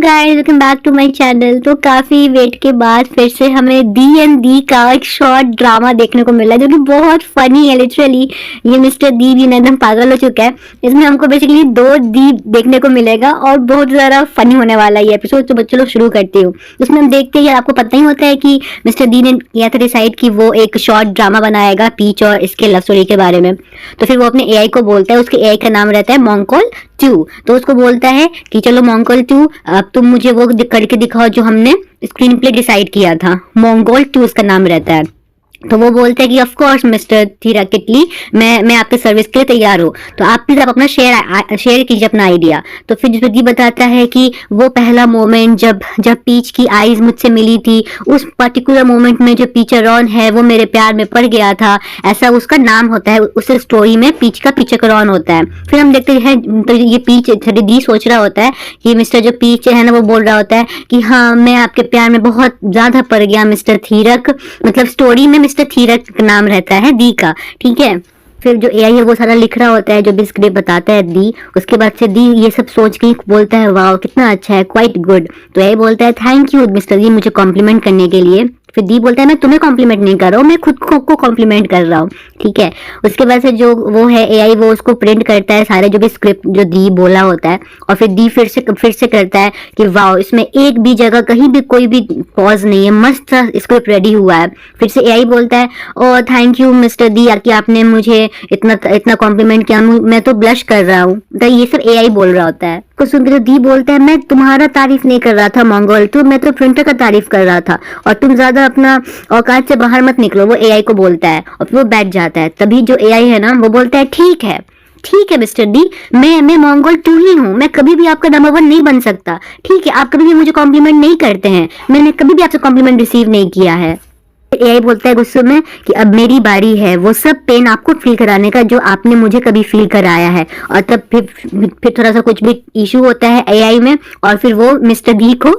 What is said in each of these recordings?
Guys, welcome back to my channel. तो काफी wait के बाद फिर से हमें दी एंड दी का एक शॉर्ट ड्रामा देखने को मिला, जो कि बहुत फनी है। लिटरली ये मिस्टर दी भी एकदम पागल हो चुका है। इसमें हमको बेसिकली दो दी देखने को मिलेगा और बहुत ज्यादा फनी होने वाला है ये एपिसोड। तो चलो शुरू करती हूँ। उसमें हम देखते हैं, आपको पता ही होता है कि मिस्टर दी ने किया था डिसाइड कि वो एक शॉर्ट ड्रामा बनाएगा पीच और इसके लव स्टोरी के बारे में। तो फिर वो अपने एआई को बोलता है, उसके एआई का नाम रहता है मोंकोल 2। तो उसको बोलता है कि चलो मोंगोल 2, अब तुम मुझे वो करके दिखाओ जो हमने स्क्रीन प्ले डिसाइड किया था। मोंगोल 2 उसका नाम रहता है। तो वो बोलते हैं कि ऑफ कोर्स मिस्टर थीरा किटली, मैं आपके सर्विस के लिए तैयार हूँ। तो आप प्लीज आप अपना शेयर कीजिए अपना आइडिया। तो फिर जिसमें दी बताता है कि वो पहला मोमेंट जब पीच की आईज मुझसे मिली थी, उस पर्टिकुलर मोमेंट में जो पीचरॉन है वो मेरे प्यार में पड़ गया था, ऐसा उसका नाम होता है। उस स्टोरी में पीच का पीचकरॉन होता है। फिर हम देखते हैं तो ये पीच दी सोच रहा होता है कि मिस्टर जो पीच है ना, वो बोल रहा होता है कि हाँ मैं आपके प्यार में बहुत ज्यादा पड़ गया मिस्टर थीरक। मतलब स्टोरी में मिस्टर थीरक नाम रहता है दी का, ठीक है। फिर जो एआई है वो सारा लिख रहा होता है जो भी स्क्रिप्ट बताता है दी। उसके बाद से दी ये सब सोच के बोलता है वाह कितना अच्छा है, क्वाइट गुड। तो एआई बोलता है थैंक यू मिस्टर दी मुझे कॉम्प्लीमेंट करने के लिए। फिर दी बोलता है मैं तुम्हें कॉम्प्लीमेंट नहीं कर रहा हूँ, मैं खुद को कॉम्प्लीमेंट कर रहा हूँ, ठीक है। उसके बाद से जो वो है एआई वो उसको प्रिंट करता है सारे जो भी स्क्रिप्ट जो दी बोला होता है। और फिर दी फिर से करता है कि वाह इसमें एक भी जगह कहीं भी कोई भी पॉज नहीं है, मस्त स्क्रिप्ट रेडी हुआ है। फिर से एआई बोलता है और थैंक यू मिस्टर दी कि आपने मुझे इतना कॉम्प्लीमेंट किया, मैं तो ब्लश कर रहा हूँ। तो ये सब एआई बोल रहा होता है। को सुनकर दी बोलता है मैं तुम्हारा तारीफ नहीं कर रहा था मंगोल, तो मैं तो प्रिंटर का तारीफ कर रहा था और तुम ज्यादा अपना औकात से बाहर मत निकलो, वो एआई को बोलता है। और फिर वो बैठ जाता है। तभी जो एआई है ना वो बोलता है ठीक है मिस्टर डी, मैं मंगोल 2 ही हूँ, मैं कभी भी आपका नंबर 1 नहीं बन सकता, ठीक है। आप कभी भी मुझे कॉम्प्लीमेंट नहीं करते हैं, मैंने कभी भी आपसे कॉम्प्लीमेंट रिसीव नहीं किया है। एआई बोलता है गुस्से में कि अब मेरी बारी है वो सब पेन आपको फील कराने का जो आपने मुझे कभी फील कराया है। और तब फिर थोड़ा सा कुछ भी इशू होता है एआई में और फिर वो मिस्टर दी को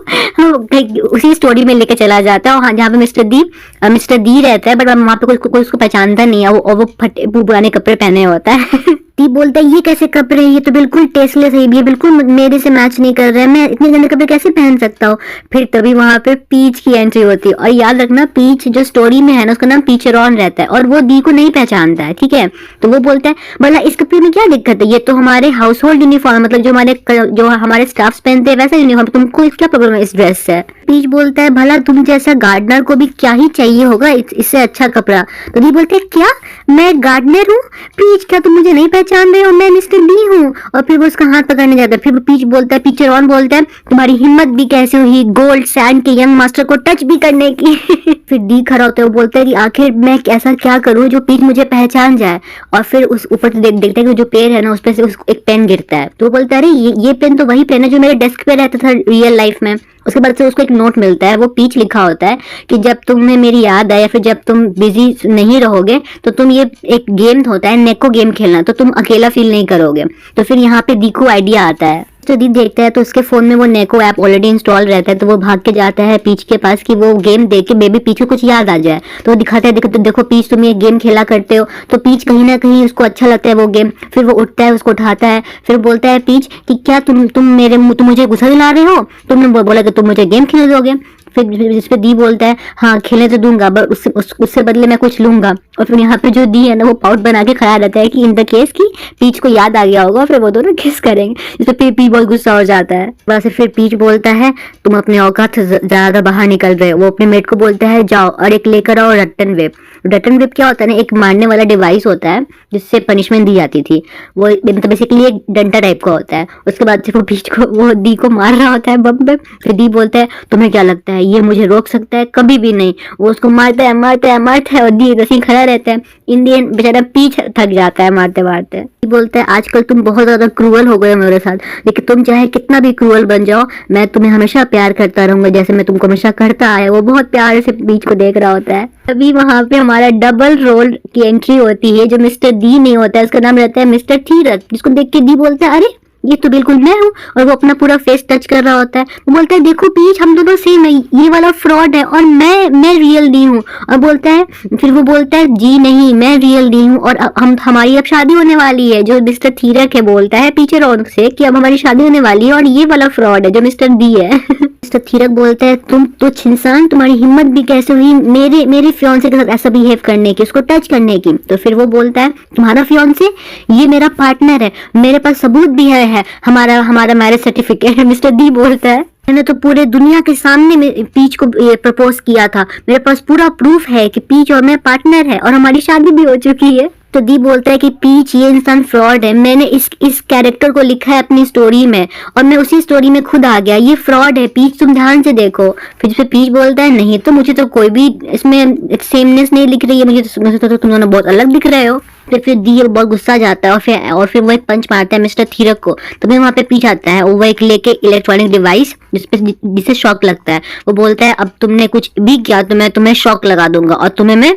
उसी स्टोरी में लेके चला जाता है। और हाँ, जहाँ पे मिस्टर दी रहता है बट वहाँ पे कोई उसको पहचानता नहीं है, और वो फटे पुराने कपड़े पहने होता है। दी बोलता है ये कैसे कपड़े, ये तो बिल्कुल टेस्टलेस है, ये बिल्कुल मेरे से मैच नहीं कर रहा है, मैं इतने गंदे कपड़े कैसे पहन सकता हूँ। फिर तभी वहां पे पीच की एंट्री होती है। और याद रखना पीच जो स्टोरी में है ना उसका नाम पीचरॉन रहता है और वो दी को नहीं पहचानता है, ठीक है। तो वो बोलता है भला इस कपड़े में क्या दिक्कत है, ये तो हमारे हाउस होल्ड यूनिफॉर्म, मतलब जो हमारे स्टाफ पहनते हैं वैसा यूनिफॉर्म, तुमको क्या प्रॉब्लम है इस ड्रेस से। पीच बोलता है भला तुम जैसा गार्डनर को भी क्या ही चाहिए होगा इससे अच्छा कपड़ा। तो दी बोलते है क्या मैं गार्डनर हूँ, पीच क्या तुम मुझे नहीं पहचान रहे हो, मैं मिस्टर डी हूँ। और फिर वो उसका हाथ पकड़ने जाता है। फिर पीच बोलता है, पीचरॉन बोलता है तुम्हारी हिम्मत भी कैसे हुई गोल्ड सैंड के यंग मास्टर को टच भी करने की। फिर डी खड़ा होता है, वो बोलता है कि आखिर मैं ऐसा क्या करूँ जो पीच मुझे पहचान जाए। और फिर उस ऊपर से देखते हैं कि जो पेड़ है ना उस पर से एक पेन गिरता है। तो वो बोलता है अरे ये पेन तो वही पेन है जो मेरे डेस्क पे रहता था रियल लाइफ में। उसके बाद से उसको एक नोट मिलता है, वो पीच लिखा होता है कि जब तुम्हें मेरी याद आए या फिर जब तुम बिजी नहीं रहोगे तो तुम ये एक गेम होता है नेको गेम खेलना, तो तुम अकेला फील नहीं करोगे। तो फिर यहाँ पे दी को आइडिया आता है। तो दी देखता है तो उसके फोन में वो नेको ऐप ऑलरेडी इंस्टॉल रहता है। तो वो भाग के जाता है पीच के पास कि वो गेम देख के बेबी पीच को कुछ याद आ जाए। तो वो दिखाता है देखो पीच तुम ये गेम खेला करते हो। तो पीच कहीं ना कहीं उसको अच्छा लगता है वो गेम। फिर वो उठता है, उसको उठाता है। फिर बोलता है पीच कि क्या तुम मुझे गुस्सा दिला रहे हो, तुमने बोला कि तुम मुझे गेम खेल दोगे। फिर जिस पे दी बोलता है हाँ खेलने तो दूंगा बट उससे बदले मैं कुछ लूंगा। और फिर यहाँ पे जो दी है ना वो पाउट बना के खड़ा रहता है कि इन द केस की पीच को याद आ गया होगा, फिर वो दोनों किस करेंगे। जिस पे पीच बहुत गुस्सा हो जाता है। वैसे फिर पीच बोलता है तुम अपने औकात से ज्यादा बाहर निकल रहे हो। वो अपने मेट को बोलता है जाओ और एक लेकर आओ रट्टन वेब। रट्टन वेब क्या होता है ना, एक मारने वाला डिवाइस होता है जिससे पनिशमेंट दी जाती थी। वो मतलब बेसिकली एक डंडा टाइप का होता है। उसके बाद से वो पीच को वो दी को मार रहा होता है बम पे। फिर दी बोलता है तुम्हें क्या लगता है ये मुझे रोक सकता है, कभी भी नहीं। वो उसको मारता है और दी रसी खड़ा रहता है। इन दी एंड बेचारा पीछ थक जाता है मारते मारते। बोलता है आजकल तुम बहुत ज्यादा क्रूअल हो गए मेरे साथ, लेकिन तुम चाहे कितना भी क्रूअल बन जाओ मैं तुम्हें हमेशा प्यार करता रहूंगा जैसे मैं तुमको हमेशा करता आया। वो बहुत प्यार से पीच को देख रहा होता है। तभी वहां पे हमारा डबल रोल की एंट्री होती है। जो मिस्टर दी नहीं होता है उसका नाम रहता है मिस्टर थीरक, जिसको देख के दी बोलता है अरे ये तो बिल्कुल मैं हूँ, और वो अपना पूरा फेस टच कर रहा होता है। वो बोलता है देखो पीच, हम दोनों सेम है, ये वाला फ्रॉड है और मैं रियल दी हूँ। और बोलता है, फिर वो बोलता है जी नहीं, मैं रियल दी हूँ, और हम हमारी अब शादी होने वाली है। जो मिस्टर थीरक है बोलता है पीछे रौनक से कि अब हमारी शादी होने वाली है, और ये वाला फ्रॉड है जो मिस्टर दी है। मिस्टर थीरक बोलता है तुम तुच्छ इंसान, तुम्हारी हिम्मत भी कैसे हुई मेरे फियांसे के साथ ऐसा बिहेव करने की, उसको टच करने की। तो फिर वो बोलता है तुम्हारा फियांसे, ये मेरा पार्टनर है, मेरे पास सबूत भी है हमारा हमारा मैरिज सर्टिफिकेट। मिस्टर दी बोलता है मैंने तो पूरे दुनिया के सामने में पीच को प्रपोज किया था, मेरे पास पूरा प्रूफ है कि पीच और मैं पार्टनर है और हमारी शादी भी हो चुकी है। तो दी बोलता है कि पीच ये इंसान फ्रॉड है, मैंने इस कैरेक्टर को लिखा है अपनी स्टोरी में और मैं उसी स्टोरी में खुद आ गया, ये फ्रॉड है पीच, तुम ध्यान से देखो। फिर जिसपे पीच बोलता है नहीं तो मुझे तो कोई भी इसमें सेमनेस नहीं लिख रही है, मुझे तो तुम दोनों बहुत अलग दिख रहे हो। तो फिर दी बहुत गुस्सा जाता है और फिर वो एक पंच मारता है मिस्टर थीरक को। तो फिर वहाँ पे पीछ आता है, वो एक लेके इलेक्ट्रॉनिक डिवाइस जिसे शॉक लगता है। वो बोलता है अब तुमने कुछ भी किया तो मैं तुम्हें शॉक लगा दूंगा और तुम्हें मैं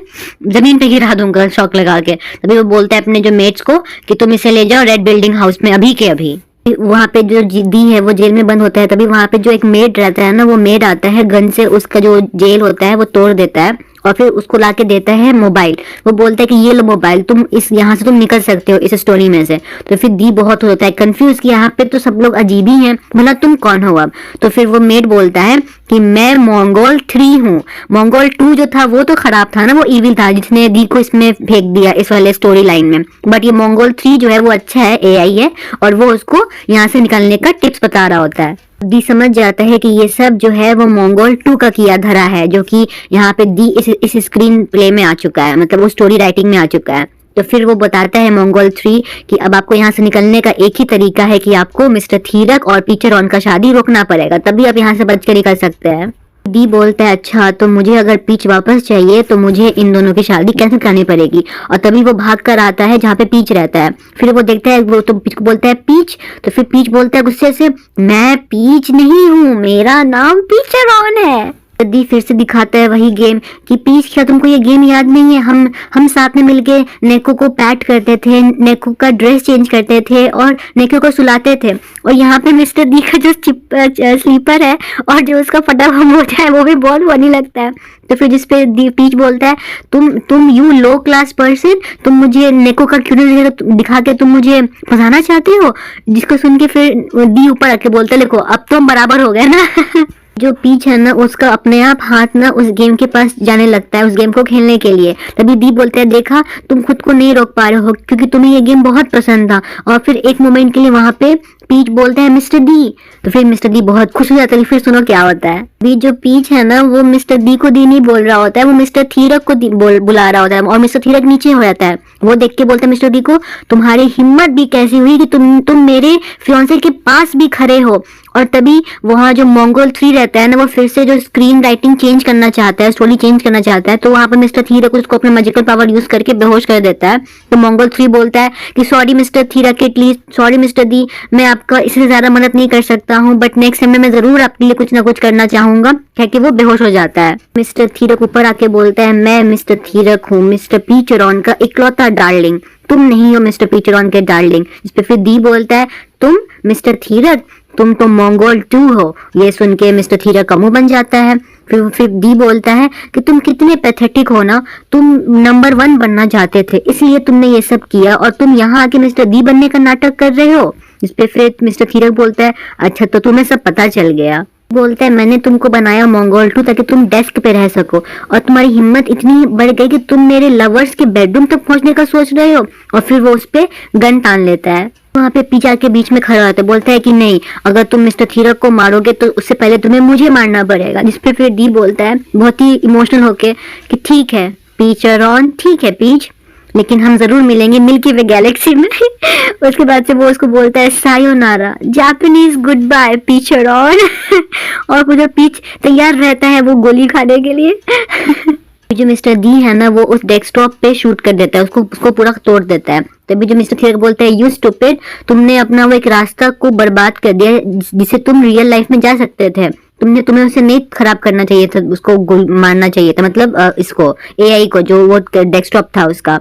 जमीन पे गिरा दूंगा शॉक लगा के। तभी वो बोलता है अपने जो मेट्स को कि तुम इसे ले जाओ रेड बिल्डिंग हाउस में अभी के अभी। वहाँ पे जो दी है वो जेल में बंद होता है, तभी वहाँ पे जो एक मेड रहता है ना, वो मेड आता है गन से उसका जो जेल होता है वो तोड़ देता है और फिर उसको लाके देता है मोबाइल। वो बोलता है कि ये लो मोबाइल, तुम इस यहाँ से तुम निकल सकते हो इस स्टोरी में से। तो फिर दी बहुत होता है कंफ्यूज कि यहाँ पे तो सब लोग अजीब ही हैं, भला तुम कौन हो अब। तो फिर वो मेड बोलता है कि मैं मंगोल 3 हूँ, मंगोल 2 जो था वो तो खराब था ना, वो इविल था जिसने दी को इसमें फेंक दिया इस वाले स्टोरी लाइन में, बट ये मंगोल 3 जो है वो अच्छा है, एआई है और वो उसको यहाँ से निकलने का टिप्स बता रहा होता है। दी समझ जाता है कि ये सब जो है वो मंगोल 2 का किया धरा है, जो कि यहाँ पे दी इस स्क्रीन प्ले में आ चुका है, मतलब वो स्टोरी राइटिंग में आ चुका है। तो फिर वो बताता है मंगोल 3 कि अब आपको यहाँ से निकलने का एक ही तरीका है कि आपको मिस्टर थीरक और पीटर ऑन का शादी रोकना पड़ेगा, तभी आप यहाँ से बच के निकल सकते हैं। दी बोलता है अच्छा तो मुझे अगर पीच वापस चाहिए तो मुझे इन दोनों की शादी कैंसिल करनी पड़ेगी। और तभी वो भाग कर आता है जहाँ पे पीच रहता है। फिर वो देखता है, वो तो पीच को बोलता है पीच। तो फिर पीच बोलता है गुस्से से मैं पीच नहीं हूँ, मेरा नाम पीचर ऑन है। दी फिर से दिखाता है वही गेम कि पीच क्या तुमको ये गेम याद नहीं है, हम साथ में मिलके नेको को पैट करते थे, नेको का ड्रेस चेंज करते थे और नेको को सुलाते थे। और यहाँ पे मिस्टर दी का जो स्लीपर है और जो उसका फटा हुआ मोजा है वो भी बहुत फनी लगता है। तो फिर जिसपे पीच बोलता है तुम यू लो क्लास पर्सन, तुम मुझे नेको का क्यूट दिखा के तुम मुझे फंसाना चाहते हो। जिसको सुन के फिर दी ऊपर आके बोलता है देखो अब तो हम बराबर हो गए ना। जो पीच है ना उसका अपने आप हाथ ना उस गेम के पास जाने लगता है, उस गेम को खेलने के लिए। तभी दी बोलते हैं देखा तुम खुद को नहीं रोक पा रहे हो क्योंकि तुम्हें ये गेम बहुत पसंद था। और फिर एक मोमेंट के लिए वहां पे पीच बोलता है मिस्टर दी। तो फिर मिस्टर दी बहुत खुश हो जाता है। फिर सुनो क्या होता है। अभी जो पीच है ना वो मिस्टर दी को दी नहीं बोल रहा होता है, वो मिस्टर थीरक को बुला रहा होता है और मिस्टर थीरक नीचे हो जाता है। वो देख के बोलता है मिस्टर दी को तुम्हारी हिम्मत भी कैसी हुई कि तुम मेरे फियांसे के पास भी खड़े हो। और तभी वहाँ जो मंगोल 3 रहता है ना वो फिर से जो स्क्रीन राइटिंग चेंज करना चाहता है, स्टोरी चेंज करना चाहता है। तो वहाँ पर मिस्टर थीरक उसको अपने मैजिकल पावर यूज करके बेहोश कर देता है। तो मंगोल 3 बोलता है कि सॉरी मिस्टर थीरक, एटलीस्ट सॉरी मिस्टर दी, मैं आपका इससे ज्यादा मदद नहीं कर सकता हूँ, बट नेक्स्ट टाइम में मैं जरूर आपके लिए कुछ ना कुछ करना चाहूंगा। कह के वो बेहोश हो जाता है। मिस्टर थीरक ऊपर आके बोलता है मैं मिस्टर थीरक हूँ, मिस्टर पीचरॉन का इकलौता डार्लिंग, तुम नहीं हो मिस्टर पीचरॉन के डार्लिंग। इस पे फिर दी बोलता है तुम मिस्टर थीरक, तुम तो मंगोल 2 हो। ये सुन के मिस्टर थीरक का मुंह बन जाता है। फिर दी बोलता है कि तुम कितने पैथेटिक हो ना, तुम नंबर 1 बनना चाहते थे इसलिए तुमने ये सब किया और तुम यहाँ आके मिस्टर दी बनने का नाटक कर रहे हो। इस पे फिर मिस्टर थीरक बोलता है अच्छा तो तुम्हें सब पता चल गया। बोलता है मैंने तुमको बनाया मंगोल 2 ताकि तुम डेस्क पे रह सको और तुम्हारी हिम्मत इतनी बढ़ गई कि तुम मेरे लवर्स के बेडरूम तक पहुंचने का सोच रहे हो। और फिर वो उस पे गन तान लेता है। वहाँ पे पीछा के बीच में खड़ा होता है, बोलता है कि नहीं अगर तुम मिस्टर थीरक को मारोगे तो उससे पहले तुम्हें मुझे मारना पड़ेगा। जिसपे फिर दी बोलता है बहुत ही इमोशनल होके कि ठीक है पीचरॉन, ठीक है पीच, लेकिन हम जरूर मिलेंगे मिल्की वे गैलेक्सी में। उसके बाद से वो उसको बोलता है सायोनारा, जापानीज गुड बाय पीचरॉन। और वो जो पीच तैयार रहता है वो गोली खाने के लिए। जो मिस्टर दी है ना वो उस डेस्कटॉप पे शूट कर देता है, उसको पूरा तोड़ देता है। तभी जो मिस्टर थीरक बोलता है यू स्टूपिड, तुमने अपना वो एक रास्ता को बर्बाद कर दिया जिसे तुम रियल लाइफ में जा सकते थे। तुम्हें उसे नहीं खराब करना चाहिए था, उसको मारना चाहिए था, मतलब इसको एआई को जो वो डेस्कटॉप था उसका।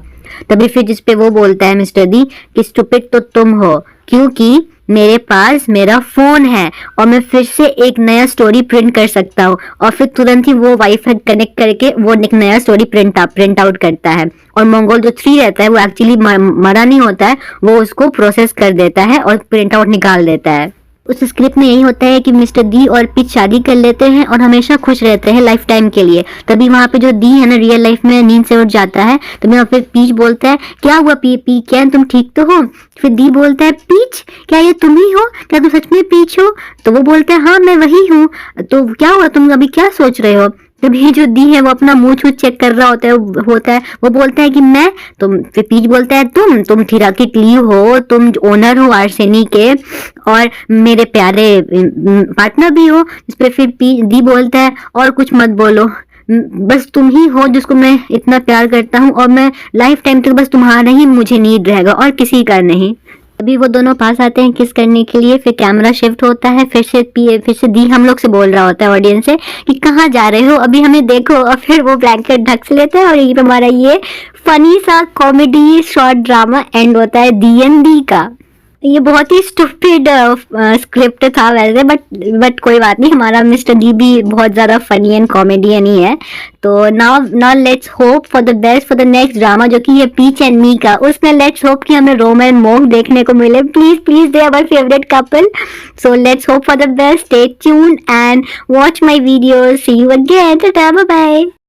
तभी फिर जिसपे वो बोलता है मिस्टर दी कि स्टूपिड तो तुम हो क्योंकि मेरे पास मेरा फोन है और मैं फिर से एक नया स्टोरी प्रिंट कर सकता हूँ। और फिर तुरंत ही वो वाईफाई कनेक्ट करके वो एक नया स्टोरी प्रिंट आउट करता है। और मंगोल जो 3 रहता है वो एक्चुअली मरा नहीं होता है, वो उसको प्रोसेस कर देता है और प्रिंट आउट निकाल देता है। उस स्क्रिप्ट में यही होता है कि मिस्टर दी और पीच शादी कर लेते हैं और हमेशा खुश रहते हैं लाइफ टाइम के लिए। तभी वहाँ पे जो दी है ना रियल लाइफ में नींद से उठ जाता है। तो वहाँ पे पीच बोलता है, क्या हुआ पी क्या तुम ठीक तो हो? फिर दी बोलता है, पीच क्या ये तुम ही हो? क्या तुम सच में पीच हो? तो वो बोलता है, हाँ मैं वही हूँ। तो क्या हुआ, तुम अभी क्या सोच रहे हो? तभी जो दी है वो अपना मुंह छू चेक कर रहा होता है। वो बोलता है कि मैं, तुम, फिर पीच बोलता है, तुम थिराकिट ली हो, तुम ओनर हो आर्सेनी के और मेरे प्यारे पार्टनर भी हो। इस पे फिर दी बोलता है, और कुछ मत बोलो, बस तुम ही हो जिसको मैं इतना प्यार करता हूँ और मैं लाइफ टाइम तक बस तुम्हारा ही मुझे नीड रहेगा और किसी का नहीं। अभी वो दोनों पास आते हैं किस करने के लिए। फिर कैमरा शिफ्ट होता है, फिर से दी हम लोग से बोल रहा होता है ऑडियंस से कि कहाँ जा रहे हो, अभी हमें देखो। और फिर वो ब्लैंकेट ढक से लेते हैं और ये हमारा ये फनी सा कॉमेडी शॉर्ट ड्रामा एंड होता है डी का। ये बहुत ही स्टूपिड स्क्रिप्ट था वैसे, बट कोई बात नहीं, हमारा मिस्टर डी भी बहुत ज़्यादा फनी एंड कॉमेडियन ही है। तो now let's hope for the best for the next drama जो कि ये पीच एंड मी का। उसमें लेट्स होप कि हमें रोम एंड मोम देखने को मिले। Please they our favourite couple. So let's hope for the best, stay tuned and watch my videos. See you again, tata, bye bye.